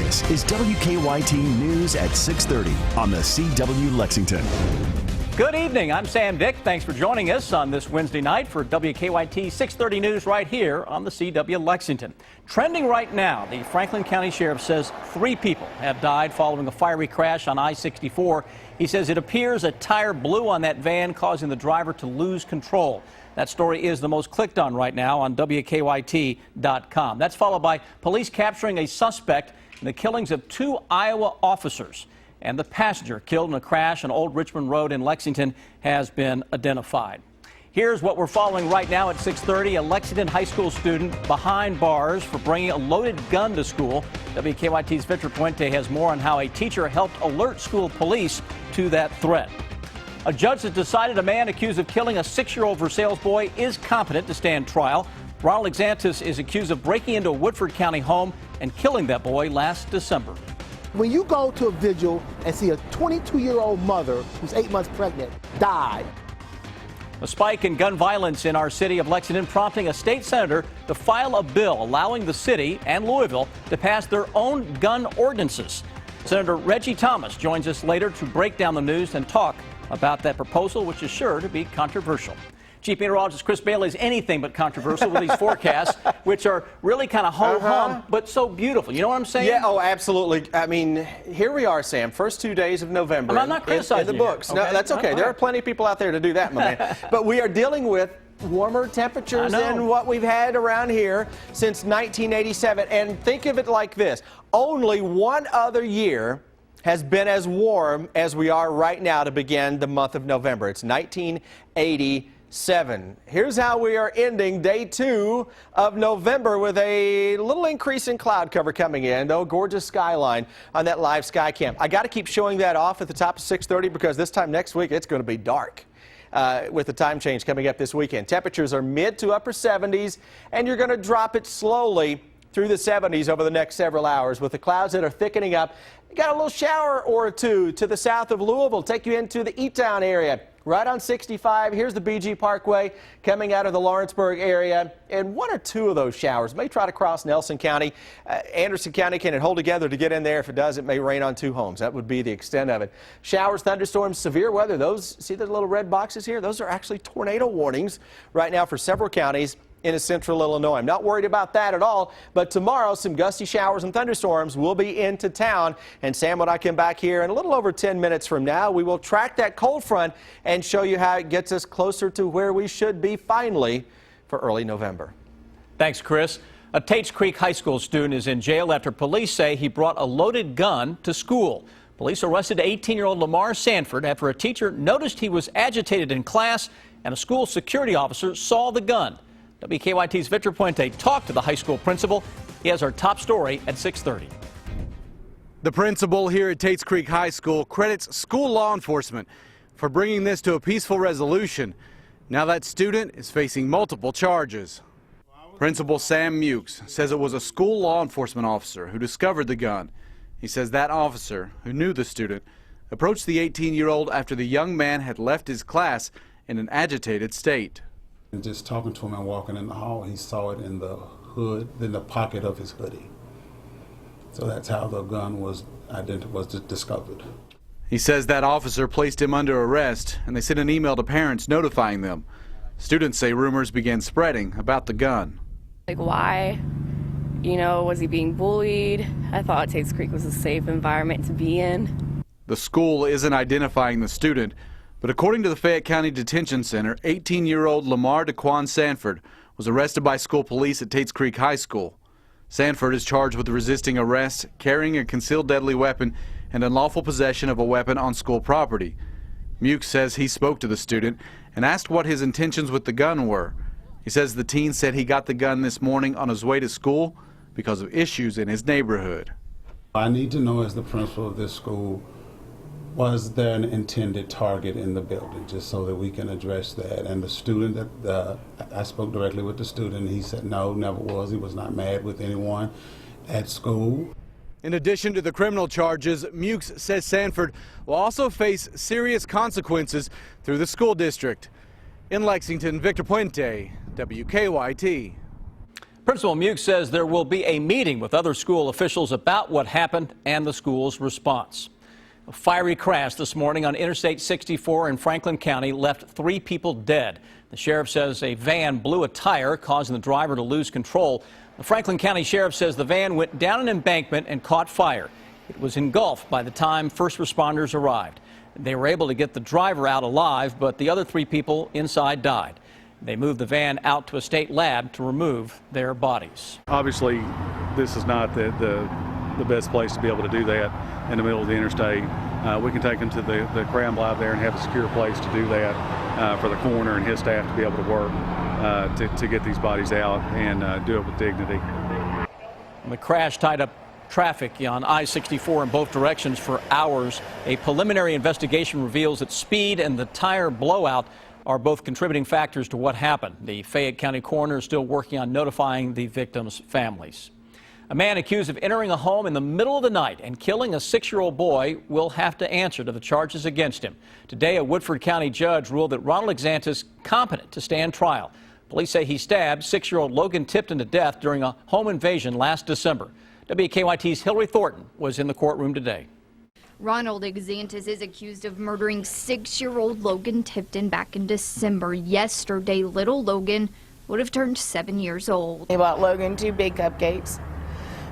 This is WKYT News at 6:30 on the CW Lexington. Good evening. I'm Sam Dick. Thanks for joining us on this Wednesday night for WKYT 6:30 News right here on the CW Lexington. Trending right now, the Franklin County Sheriff says 3 people have died following a fiery crash on I-64. He says it appears a tire blew on that van, causing the driver to lose control. That story is the most clicked on right now on WKYT.com. That's followed by police capturing a suspect in the killings of 2 Iowa officers. And the passenger killed in a crash on Old Richmond Road in Lexington has been identified. Here's what we're following right now at 6:30. A Lexington high school student behind bars for bringing a loaded gun to school. WKYT's Victor Puente has more on how a teacher helped alert school police to that threat. A judge has decided a man accused of killing a 6-year-old Versailles boy is competent to stand trial. Ronald Exantis is accused of breaking into a Woodford County home and killing that boy last December. When you go to a vigil and see a 22-year-old mother who's 8 months pregnant die. A spike in gun violence in our city of Lexington prompting a state senator to file a bill allowing the city and Louisville to pass their own gun ordinances. Senator Reggie Thomas joins us later to break down the news and talk about that proposal, which is sure to be controversial. Chief Meteorologist Chris Bailey is anything but controversial with these forecasts, which are really kind of ho-hum, but so beautiful. You know what I'm saying? Yeah, oh, absolutely. I mean, here we are, Sam. First 2 days of November. I'm not criticizing in the books. you. Okay. No, that's okay. There are plenty of people out there to do that, my man. But we are dealing with warmer temperatures than what we've had around here since 1987. And think of it like this. Only one other year has been as warm as we are right now to begin the month of November. It's 1987. Here's how we are ending day 2 of November with a little increase in cloud cover coming in, though gorgeous skyline on that live sky cam. I got to keep showing that off at the top of 6:30 because this time next week it's going to be dark. With the time change coming up this weekend. Temperatures are mid to upper 70s, and you're going to drop it slowly through the 70s over the next several hours with the clouds that are thickening up. You got a little shower or 2 to the south of Louisville, take you into the E-Town area. Right on 65, here's the BG Parkway coming out of the Lawrenceburg area, and 1 or 2 of those showers may try to cross Nelson County. Anderson County, can it hold together to get in there? If it does, it may rain on 2 homes. That would be the extent of it. Showers, thunderstorms, severe weather. Those, see the little red boxes here? Those are actually tornado warnings right now for several counties in central Illinois. I'm not worried about that at all, but tomorrow some gusty showers and thunderstorms will be into town. And Sam, when I come back here in a little over 10 minutes from now, we will track that cold front and show you how it gets us closer to where we should be finally for early November. Thanks, Chris. A Tates Creek High School student is in jail after police say he brought a loaded gun to school. Police arrested 18-year-old Lamar Sanford after a teacher noticed he was agitated in class and a school security officer saw the gun. WKYT's Victor Puente talked to the high school principal. He has our top story at 6:30. The principal here at Tates Creek High School credits school law enforcement for bringing this to a peaceful resolution. Now that student is facing multiple charges. Principal Sam Mukes says it was a school law enforcement officer who discovered the gun. He says that officer, who knew the student, approached the 18-year-old after the young man had left his class in an agitated state. And just talking to him and walking in the hall, he saw it in the hood, in the pocket of his hoodie. So that's how the gun was discovered. He says that officer placed him under arrest, and they sent an email to parents notifying them. Students say rumors began spreading about the gun. Like, why? You know, was he being bullied? I thought Tates Creek was a safe environment to be in. The school isn't identifying the student, but according to the Fayette County Detention Center, 18-year-old Lamar Daquan Sanford was arrested by school police at Tates Creek High School. Sanford is charged with resisting arrest, carrying a concealed deadly weapon, and unlawful possession of a weapon on school property. Mukes says he spoke to the student and asked what his intentions with the gun were. He says the teen said he got the gun this morning on his way to school because of issues in his neighborhood. I need to know, as the principal of this school, was there an intended target in the building, just so that we can address that. And the student, I spoke directly with the student, and he said no, never was. He was not mad with anyone at school. In addition to the criminal charges, Mukes says Sanford will also face serious consequences through the school district. In Lexington, Victor Puente, WKYT. Principal Muke says there will be a meeting with other school officials about what happened and the school's response. A fiery crash this morning on Interstate 64 in Franklin County left 3 people dead. The sheriff says a van blew a tire, causing the driver to lose control. The Franklin County Sheriff says the van went down an embankment and caught fire. It was engulfed by the time first responders arrived. They were able to get the driver out alive, but the other 3 people inside died. They moved the van out to a state lab to remove their bodies. Obviously, this is not the best place to be able to do that in the middle of the interstate. We can take them to the Crown Lab there and have a secure place to do that for the coroner and his staff to be able to work to get these bodies out and do it with dignity. The crash tied up traffic on I-64 in both directions for hours. A preliminary investigation reveals that speed and the tire blowout are both contributing factors to what happened. The Fayette County coroner is still working on notifying the victims' families. A man accused of entering a home in the middle of the night and killing a 6-year-old boy will have to answer to the charges against him. Today, a Woodford County judge ruled that Ronald Exantis competent to stand trial. Police say he stabbed 6-year-old Logan Tipton to death during a home invasion last December. WKYT's Hillary Thornton was in the courtroom today. Ronald Exantis is accused of murdering 6-year-old Logan Tipton back in December. Yesterday, little Logan would have turned 7 years old. They bought Logan 2 big cupcakes,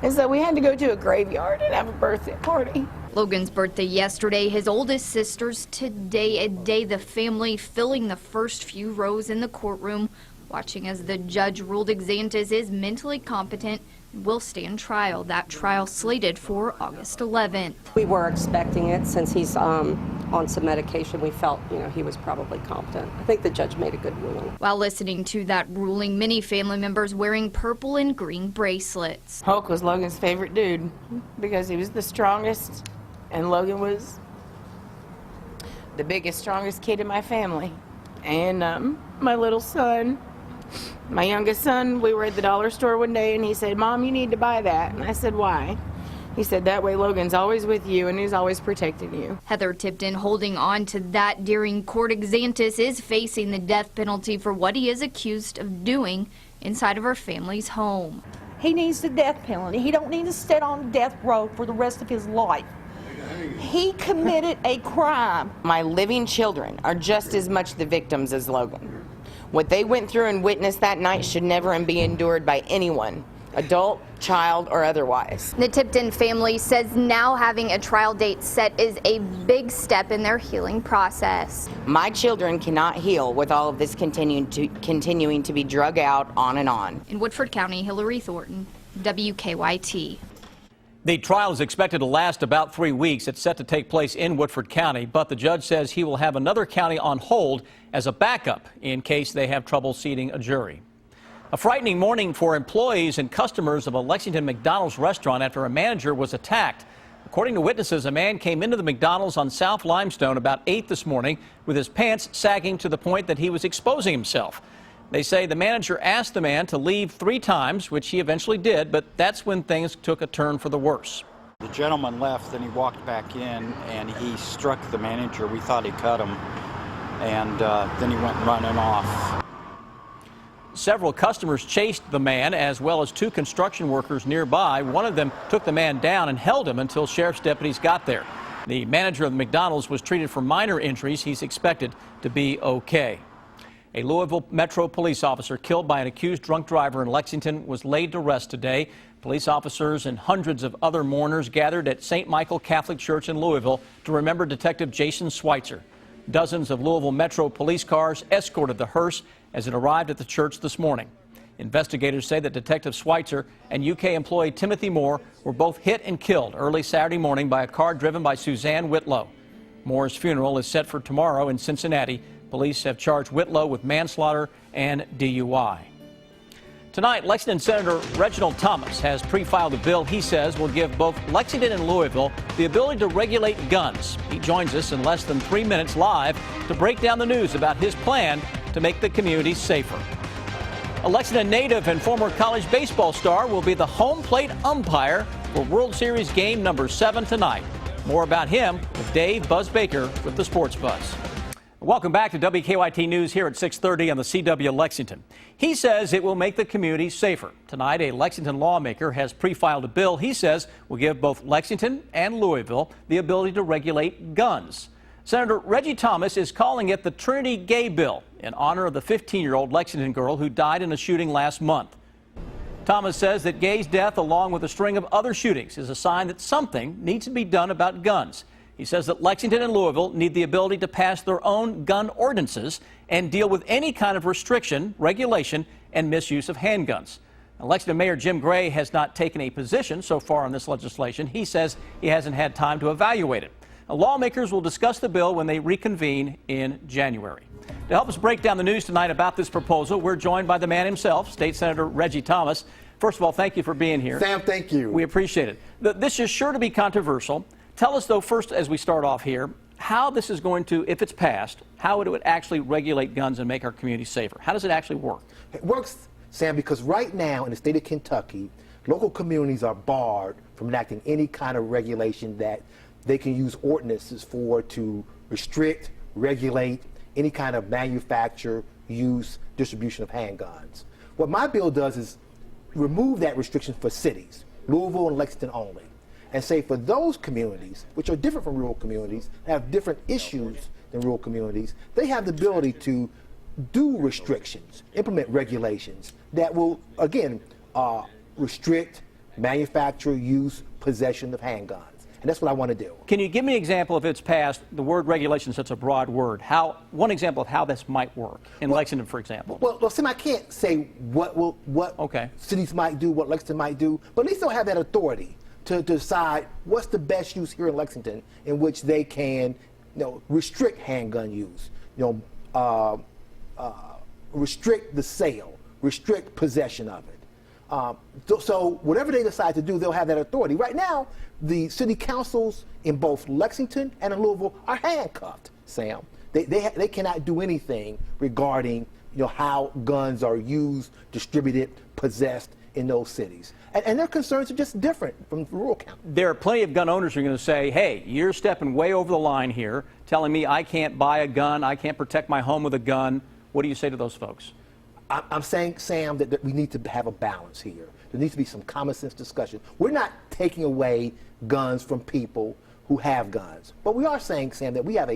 and so we had to go to a graveyard and have a birthday party. Logan's birthday yesterday, his oldest sister's today, a day the family filling the first few rows in the courtroom, watching as the judge ruled Exantis is mentally competent and will stand trial. That trial slated for August 11th. We were expecting it since he's on some medication. We felt, he was probably competent. I think the judge made a good ruling. While listening to that ruling, many family members wearing purple and green bracelets. Hulk was Logan's favorite dude because he was the strongest, and Logan was the biggest, strongest kid in my family. And my little son, my youngest son, we were at the dollar store one day and he said, "Mom, you need to buy that." And I said, "Why?" He said, "That way Logan's always with you and he's always protecting you." Heather Tipton holding on to that during court. Exantis is facing the death penalty for what he is accused of doing inside of her family's home. He needs the death penalty. He don't need to sit on death row for the rest of his life. He committed a crime. My living children are just as much the victims as Logan. What they went through and witnessed that night should never be endured by anyone, adult, child, or otherwise. The Tipton family says now having a trial date set is a big step in their healing process. My children cannot heal with all of this continuing to be drug out on and on. In Woodford County, Hillary Thornton, WKYT. The trial is expected to last about 3 weeks. It's set to take place in Woodford County, but the judge says he will have another county on hold as a backup in case they have trouble seating a jury. A frightening morning for employees and customers of a Lexington McDonald's restaurant after a manager was attacked. According to witnesses, a man came into the McDonald's on South Limestone about 8 this morning with his pants sagging to the point that he was exposing himself. They say the manager asked the man to leave 3 times, which he eventually did, but that's when things took a turn for the worse. The gentleman left, then he walked back in and he struck the manager. We thought he cut him, and then he went running off. Several customers chased the man, as well as 2 construction workers nearby. One of them took the man down and held him until sheriff's deputies got there. The manager of the McDonald's was treated for minor injuries. He's expected to be okay. A Louisville Metro police officer killed by an accused drunk driver in Lexington was laid to rest today. Police officers and hundreds of other mourners gathered at St. Michael Catholic Church in Louisville to remember Detective Jason Schweitzer. Dozens of Louisville Metro police cars escorted the hearse as it arrived at the church this morning. Investigators say that Detective Schweitzer and UK employee Timothy Moore were both hit and killed early Saturday morning by a car driven by Suzanne Whitlow. Moore's funeral is set for tomorrow in Cincinnati. Police have charged Whitlow with manslaughter and DUI. Tonight, Lexington Senator Reginald Thomas has pre-filed a bill he says will give both Lexington and Louisville the ability to regulate guns. He joins us in less than 3 minutes live to break down the news about his plan to make the community safer. A Lexington native and former college baseball star will be the home plate umpire for World Series game number 7 tonight. More about him with Dave Buzz Baker with the Sports Buzz. Welcome back to WKYT News here at 6:30 on the CW Lexington. He says it will make the community safer. Tonight, a Lexington lawmaker has pre-filed a bill he says will give both Lexington and Louisville the ability to regulate guns. Senator Reggie Thomas is calling it the Trinity Gay Bill in honor of the 15-year-old Lexington girl who died in a shooting last month. Thomas says that Gay's death, along with a string of other shootings, is a sign that something needs to be done about guns. He says that Lexington and Louisville need the ability to pass their own gun ordinances and deal with any kind of restriction, regulation, and misuse of handguns. Now, Lexington Mayor Jim Gray has not taken a position so far on this legislation. He says he hasn't had time to evaluate it. Now, lawmakers will discuss the bill when they reconvene in January. To help us break down the news tonight about this proposal, we're joined by the man himself, State Senator Reggie Thomas. First of all, thank you for being here. Sam, thank you. We appreciate it. This is sure to be controversial. Tell us, though, first, as we start off here, how this is going to, if it's passed, how it would actually regulate guns and make our community safer. How does it actually work? It works, Sam, because right now in the state of Kentucky, local communities are barred from enacting any kind of regulation that they can use ordinances for to restrict, regulate any kind of manufacture, use, distribution of handguns. What my bill does is remove that restriction for cities, Louisville and Lexington only, and say for those communities, which are different from rural communities, have different issues than rural communities, they have the ability to do restrictions, implement regulations that will, again, restrict manufacture, use, possession of handguns. And that's what I want to do. Can you give me an example, if it's passed, the word regulation is such a broad word, one example of how this might work in Lexington, for example? Well, Sam, I can't say what cities might do, what Lexington might do, but at least they'll have that authority to decide what's the best use here in Lexington in which they can, restrict handgun use, restrict the sale, restrict possession of it. So whatever they decide to do, they'll have that authority. Right now, the city councils in both Lexington and in Louisville are handcuffed, Sam. They cannot do anything regarding how guns are used, distributed, possessed in those cities. And their concerns are just different from rural counties. There are plenty of gun owners who are going to say, hey, you're stepping way over the line here, telling me I can't buy a gun, I can't protect my home with a gun. What do you say to those folks? I'm saying, Sam, that we need to have a balance here. There needs to be some common sense discussion. We're not taking away guns from people who have guns. But we are saying, Sam, that we have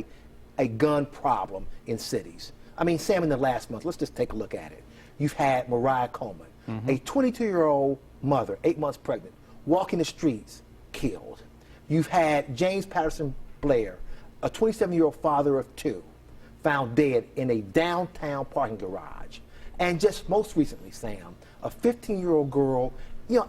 a gun problem in cities. I mean, Sam, in the last month, let's just take a look at it. You've had Mariah Coleman, a 22-year-old mother, 8 months pregnant, walking the streets, killed. You've had James Patterson Blair, a 27-year-old father of 2, found dead in a downtown parking garage. And just most recently, Sam, a 15-year-old girl,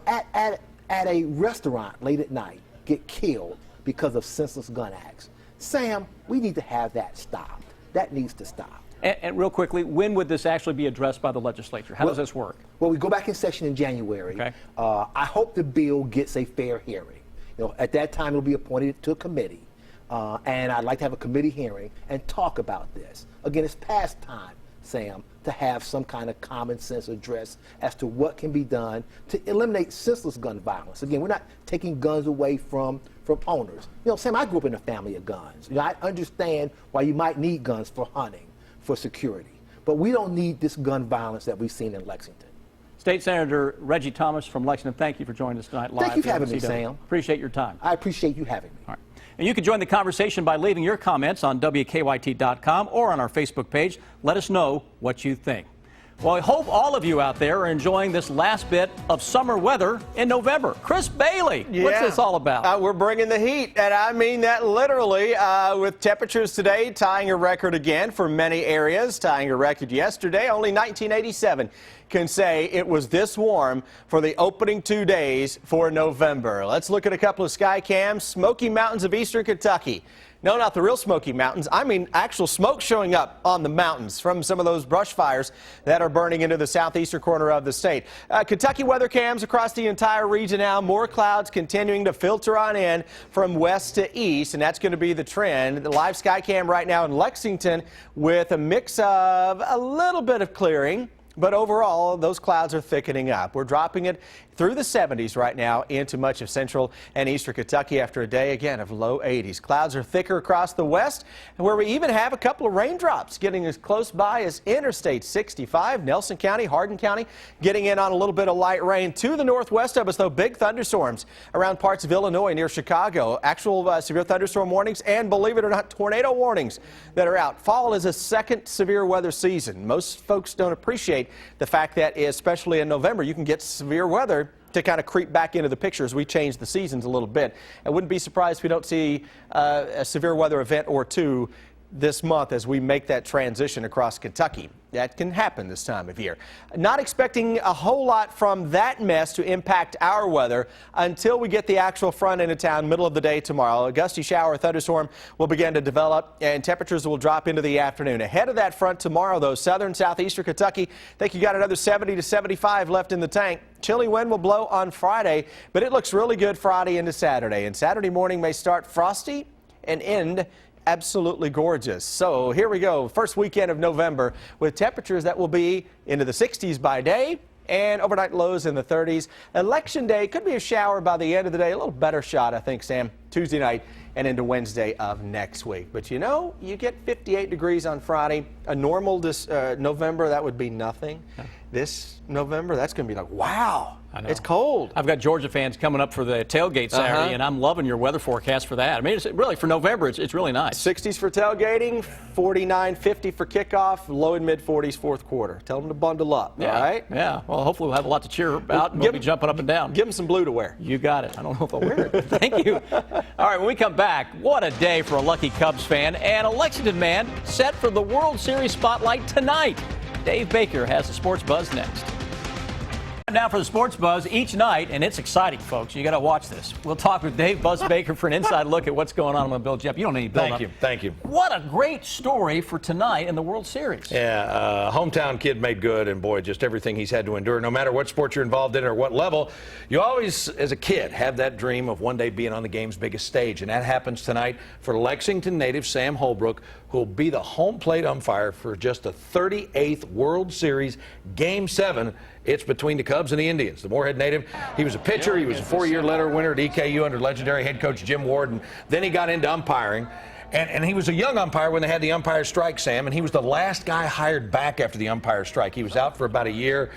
at a restaurant late at night, get killed because of senseless gun acts. Sam, we need to have that stopped. That needs to stop. And real quickly, when would this actually be addressed by the legislature? How does this work? Well, we go back in session in January. Okay. I hope the bill gets a fair hearing. At that time, it'll be appointed to a committee. And I'd like to have a committee hearing and talk about this. Again, it's past time, Sam, to have some kind of common sense address as to what can be done to eliminate senseless gun violence. Again, we're not taking guns away from owners. Sam, I grew up in a family of guns. I understand why you might need guns for hunting, for security. But we don't need this gun violence that we've seen in Lexington. State Senator Reggie Thomas from Lexington, thank you for joining us tonight live. Thank you for having me, Sam. Appreciate your time. I appreciate you having me. All right. And you can join the conversation by leaving your comments on WKYT.com or on our Facebook page. Let us know what you think. Well, I hope all of you out there are enjoying this last bit of summer weather in November. Chris Bailey, what's this all about? We're bringing the heat, and I mean that literally, with temperatures today tying a record again for many areas, tying a record yesterday. Only 1987 can say it was this warm for the opening 2 days for November. Let's look at a couple of sky cams. Smoky Mountains of eastern Kentucky. No, not the real Smoky Mountains. I mean actual smoke showing up on the mountains from some of those brush fires that are burning into the southeastern corner of the state. Kentucky weather cams across the entire region now. More clouds continuing to filter on in from west to east, and that's going to be the trend. The live sky cam right now in Lexington with a mix of a little bit of clearing. But overall, those clouds are thickening up. We're dropping it through the 70s right now into much of central and eastern Kentucky after a day, again, of low 80s. Clouds are thicker across the west, and where we even have a couple of raindrops getting as close by as Interstate 65. Nelson County, Hardin County getting in on a little bit of light rain. To the northwest of us, though, big thunderstorms around parts of Illinois near Chicago. Actual severe thunderstorm warnings and, believe it or not, tornado warnings that are out. Fall is a second severe weather season. Most folks don't appreciate the fact that, especially in November, you can get severe weather to kind of creep back into the picture as we change the seasons a little bit. I wouldn't be surprised if we don't see a severe weather event or two this month as we make that transition across Kentucky. That can happen this time of year. Not expecting a whole lot from that mess to impact our weather until we get the actual front into town middle of the day tomorrow. A gusty shower or thunderstorm will begin to develop and temperatures will drop into the afternoon. Ahead of that front tomorrow, though, southern southeastern Kentucky, I think you got another 70 to 75 left in the tank. Chilly wind will blow on Friday, but it looks really good Friday into Saturday. And Saturday morning may start frosty and end absolutely gorgeous. So here we go, first weekend of November with temperatures that will be into the 60s by day and overnight lows in the 30s. Election day could be a shower by the end of the day. A little better shot, I think, Sam, Tuesday night and into Wednesday of next week. But you know, you get 58 degrees on Friday. A normal November, that would be nothing. This November, that's going to be like, wow. It's cold. I've got Georgia fans coming up for the tailgate Saturday, and I'm loving your weather forecast for that. I mean, it's really, for November, it's really nice. 60s for tailgating, 49, 50 for kickoff, low and mid 40s fourth quarter. Tell them to bundle up, all right? Yeah, well, hopefully we'll have a lot to cheer about, and we'll be jumping up and down. Give them some blue to wear. You got it. I don't know if I'll wear it. Thank you. All right, when we come back, what a day for a lucky Cubs fan and a Lexington man set for the World Series spotlight tonight. Dave Baker has the Sports Buzz next. Now for the Sports Buzz each night, and it's exciting, folks. You got to watch this. We'll talk with Dave Buzz Baker for an inside look at what's going on. I'm going to build you up. You don't need to build up. Thank you. What a great story for tonight in the World Series. Yeah, hometown kid made good, and boy, just everything he's had to endure. No matter what sport you're involved in or what level, you always, as a kid, have that dream of one day being on the game's biggest stage, and that happens tonight for Lexington native Sam Holbrook, who will be the home plate umpire for just the 38th World Series Game 7. It's between the Cubs and the Indians. The Moorhead native, he was a pitcher. He was a 4-year letter winner at EKU under legendary head coach Jim Ward, and then he got into umpiring. And he was a young umpire when they had the umpire strike, Sam, and he was the last guy hired back after the umpire strike. He was out for about a year.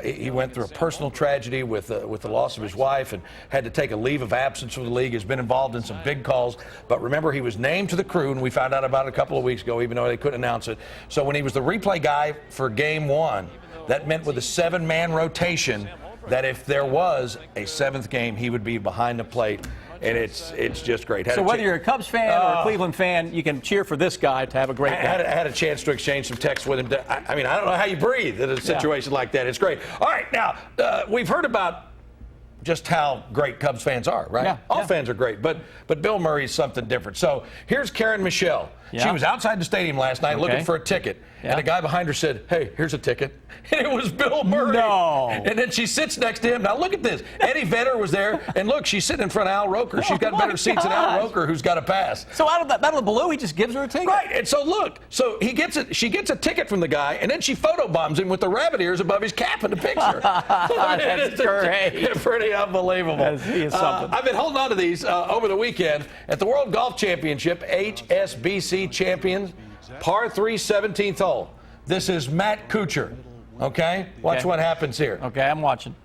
He went through a personal tragedy with the loss of his wife and had to take a leave of absence from the league. Has been involved in some big calls. But remember, he was named to the crew, and we found out about it a couple of weeks ago, even though they couldn't announce it. So when he was the replay guy for Game 1, that meant with a 7-man rotation that if there was a 7th game, he would be behind the plate. And it's just great. So whether you're a Cubs fan or a Cleveland fan, you can cheer for this guy to have a great day. I had a chance to exchange some texts with him. I mean, I don't know how you breathe in a situation like that. It's great. All right, now, we've heard about just how great Cubs fans are, right? Yeah, All fans are great, but Bill Murray is something different. So here's Karen Michelle. Yeah. She was outside the stadium last night looking for a ticket, and the guy behind her said, "Hey, here's a ticket." And it was Bill Murray. No. And then she sits next to him. Now look at this. Eddie Vedder was there, and look, she's sitting in front of Al Roker. She's got better seats than Al Roker, who's got a pass. So out of the blue, he just gives her a ticket. Right. And so look, so he gets it. She gets a ticket from the guy, and then she photobombs him with the rabbit ears above his cap in the picture. That's great. Pretty unbelievable. He is something. I've been holding on to these over the weekend at the World Golf Championship, HSBC champions, par 3, 17th hole. This is Matt Kuchar. Okay? Watch what happens here. Okay, I'm watching.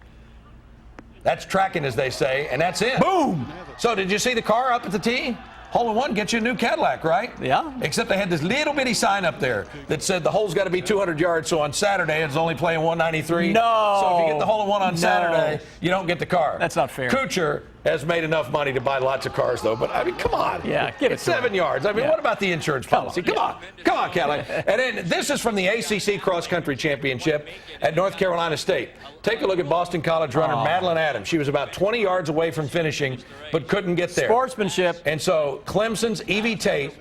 That's tracking, as they say, and that's it. Boom! So did you see the car up at the tee? Hole in one gets you a new Cadillac, right? Yeah. Except they had this little bitty sign up there that said the hole's got to be 200 yards, so on Saturday it's only playing 193. No. So if you get the hole in one on Saturday, you don't get the car. That's not fair. Kuchar has made enough money to buy lots of cars, though. But, I mean, come on. Yeah, give it it's 7 yards. I mean, what about the insurance policy? Come on, Cadillac. And then this is from the ACC Cross Country Championship at North Carolina State. Take a look at Boston College runner Madeline Adams. She was about 20 yards away from finishing, but couldn't get there. Sportsmanship. And so Clemson's Evie Tate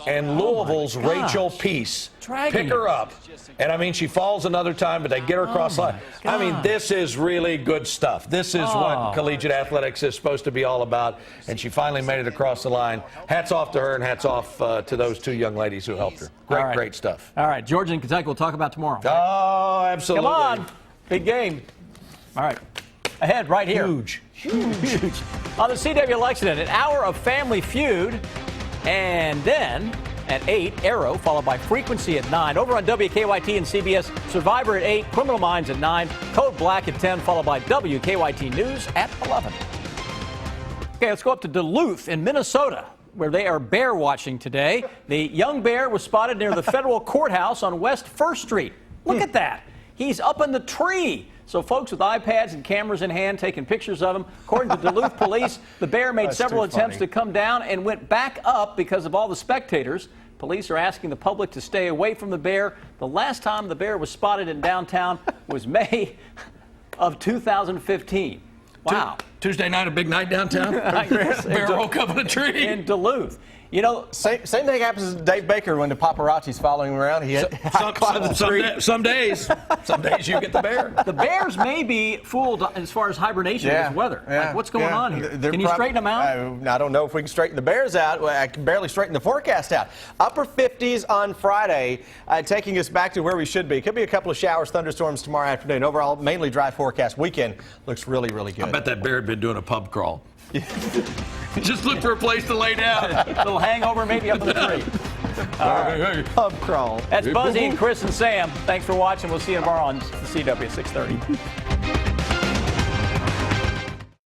and Louisville's Rachel Peace pick her up. And, I mean, she falls another time, but they get her across the line. I mean, this is really good stuff. This is what collegiate athletics is supposed to be all about. And she finally made it across the line. Hats off to her, and hats off to those two young ladies who helped her. Great stuff. All right, Georgia and Kentucky we'll talk about tomorrow. Oh, absolutely. Come on. Big game. All right. ahead right here. Huge. Huge. On the CW Lexington, an hour of Family Feud, and then at 8, Arrow, followed by Frequency at 9. Over on WKYT and CBS, Survivor at 8, Criminal Minds at 9, Code Black at 10, followed by WKYT News at 11. Okay, let's go up to Duluth in Minnesota, where they are bear watching today. The young bear was spotted near the federal courthouse on West 1st Street. Look at that. He's up in the tree. So folks with iPads and cameras in hand taking pictures of him. According to Duluth police, the bear made several attempts to come down and went back up because of all the spectators. Police are asking the public to stay away from the bear. The last time the bear was spotted in downtown was May of 2015. Wow. Tuesday night, a big night downtown. Bear woke up in a tree. In Duluth. You know, same thing happens to Dave Baker when the paparazzi's following him around. Some days you get the bear. The bears may be fooled as far as hibernation is weather. Like, what's going on here? Can you straighten them out? I don't know if we can straighten the bears out. I can barely straighten the forecast out. Upper 50s on Friday, taking us back to where we should be. Could be a couple of showers, thunderstorms tomorrow afternoon. Overall, mainly dry forecast. Weekend looks really, really good. I bet that bear had been doing a pub crawl. Just look for a place to lay down. A little hangover, maybe up in the tree. All right. Pub crawl. That's Buzzy and Chris and Sam. Thanks for watching. We'll see you tomorrow on the CW 630.